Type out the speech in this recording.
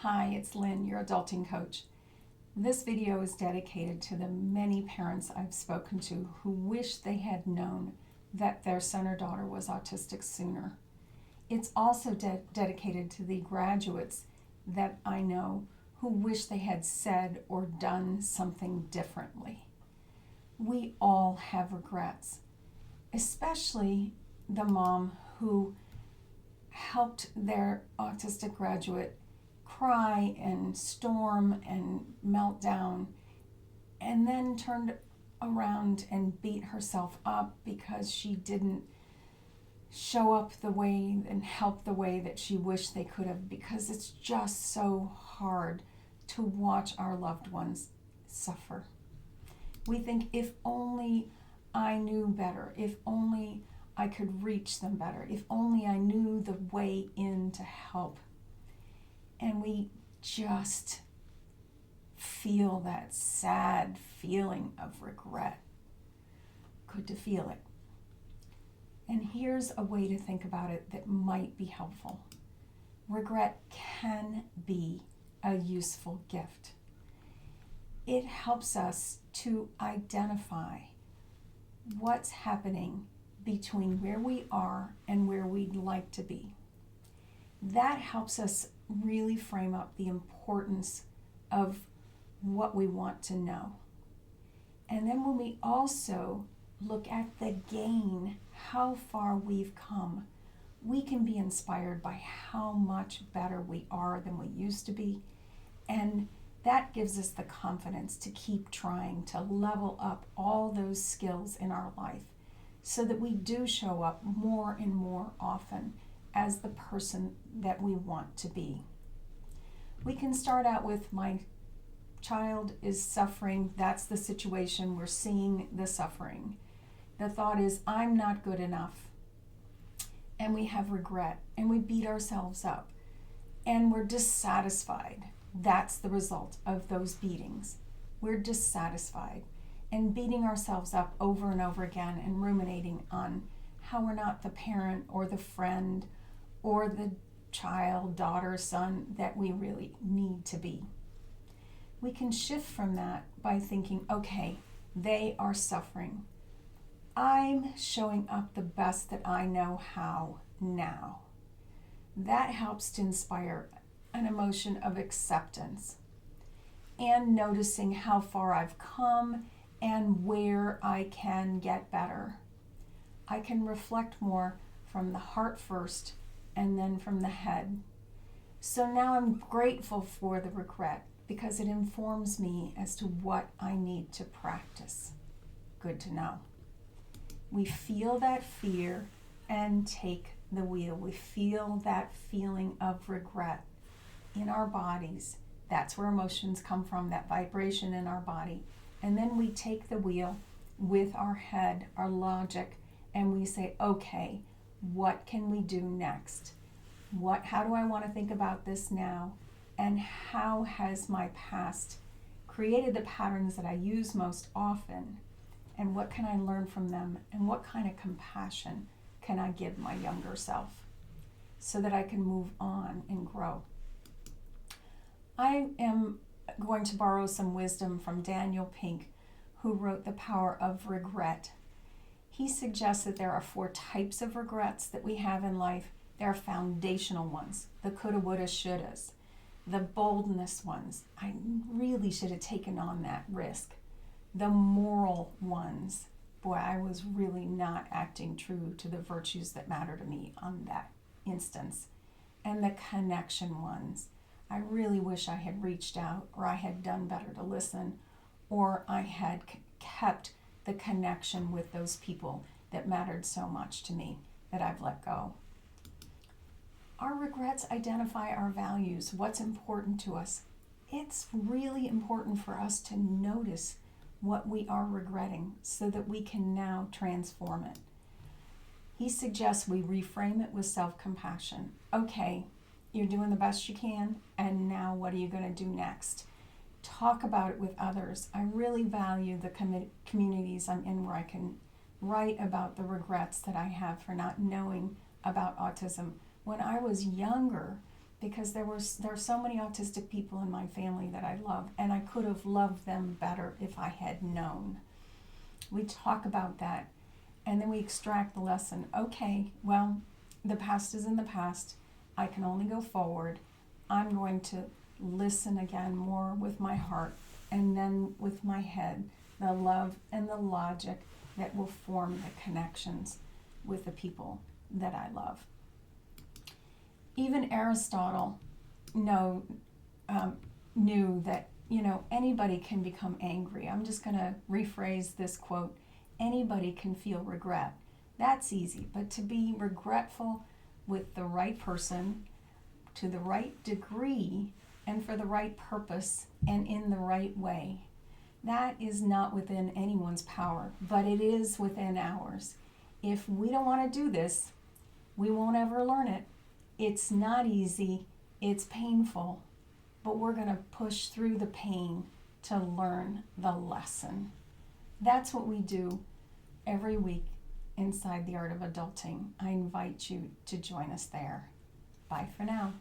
Hi, it's Lynn, your adulting coach. This video is dedicated to the many parents I've spoken to who wish they had known that their son or daughter was autistic sooner. It's also dedicated to the graduates that I know who wish they had said or done something differently. We all have regrets, especially the mom who helped their autistic graduate cry and storm and melt down, and then turned around and beat herself up because she didn't show up the way and help the way that she wished they could have, because it's just so hard to watch our loved ones suffer. We think, if only I knew better, if only I could reach them better, if only I knew the way in to help. And we just feel that sad feeling of regret. Good to feel it. And here's a way to think about it that might be helpful. Regret can be a useful gift. It helps us to identify what's happening between where we are and where we'd like to be. That helps us really frame up the importance of what we want to know. And then when we also look at the gain, how far we've come, we can be inspired by how much better we are than we used to be. And that gives us the confidence to keep trying to level up all those skills in our life so that we do show up more and more often as the person that we want to be. We can start out with, my child is suffering. That's the situation. We're seeing the suffering. The thought is, I'm not good enough. And we have regret and we beat ourselves up and we're dissatisfied. That's the result of those beatings. We're dissatisfied and beating ourselves up over and over again and ruminating on how we're not the parent or the friend or the child, daughter, son that we really need to be. We can shift from that by thinking, okay, they are suffering. I'm showing up the best that I know how now. That helps to inspire an emotion of acceptance and noticing how far I've come and where I can get better. I can reflect more from the heart first and then from the head. So now I'm grateful for the regret because it informs me as to what I need to practice. Good to know. We feel that fear and take the wheel. We feel that feeling of regret in our bodies. That's where emotions come from, that vibration in our body. And then we take the wheel with our head, our logic, and we say, okay, what can we do next? How do I want to think about this now? And how has my past created the patterns that I use most often? And what can I learn from them? And what kind of compassion can I give my younger self so that I can move on and grow? I am going to borrow some wisdom from Daniel Pink, who wrote The Power of Regret. He suggests that there are 4 types of regrets that we have in life. There are foundational ones, the coulda, woulda, shouldas, the boldness ones. I really should have taken on that risk. The moral ones. Boy, I was really not acting true to the virtues that matter to me on that instance. And the connection ones. I really wish I had reached out, or I had done better to listen, or I had kept the connection with those people that mattered so much to me that I've let go. Our regrets identify our values, what's important to us. It's really important for us to notice what we are regretting so that we can now transform it. He suggests we reframe it with self-compassion. Okay, you're doing the best you can, and now what are you going to do next? Talk about it with others. I really value the communities I'm in where I can write about the regrets that I have for not knowing about autism when I was younger. because there are so many autistic people in my family that I love, and I could have loved them better if I had known. We talk about that, and then we extract the lesson. Okay, well, the past is in the past. I can only go forward. I'm going to listen again more with my heart and then with my head, the love and the logic that will form the connections with the people that I love. Even Aristotle knew that, anybody can become angry. I'm just going to rephrase this quote. Anybody can feel regret. That's easy, but to be regretful with the right person, to the right degree, and for the right purpose, and in the right way, that is not within anyone's power, but it is within ours. If we don't want to do this, we won't ever learn it. It's not easy, it's painful, but we're going to push through the pain to learn the lesson. That's what we do every week inside the Art of Adulting. I invite you to join us there. Bye for now.